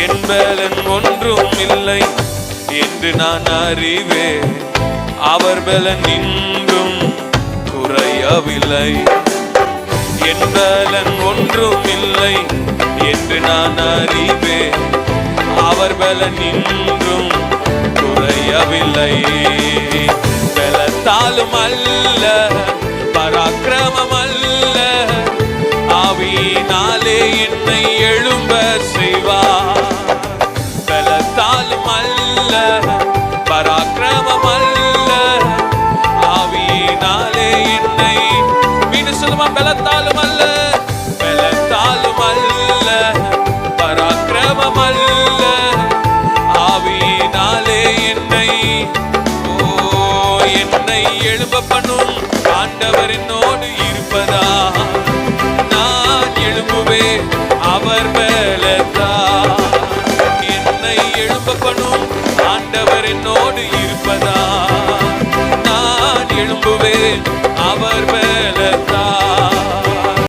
என் பலன் ஒன்றும் இல்லை என்று நான் அறிவேன். அவர் பலன் இன்றும் குறையவில்லை. என் பலன் ஒன்றும் இல்லை என்று நான் அறிவேன். அவர் பலன் இன்றும் குறையவில்லை. பலத்தாலும் அல்ல, பராக்கிரமம் அல்ல, ஆவியினாலே என்னை எழும்ப செய்வார். பலத்தாலும் அல்ல, பராக்கிரமம் அல்ல, ஆவியினாலே என்னை மீண்டும் சொல்லுமா, பலத்தாலும் அல்ல, பலத்தாலும் அல்ல, பராக்கிரமம் அல்ல, ஆவியினாலே என்னை என்னை எழும்ப பண்ணும் ஆண்டவர் என்னோடு இருப்பதா நான் எழும்புவேன் அவர் பலத்தால். என்னை எழும்ப பண்ணும் ஆண்டவர் என்னோடு இருப்பதா நான் எழும்புவேன் அவர்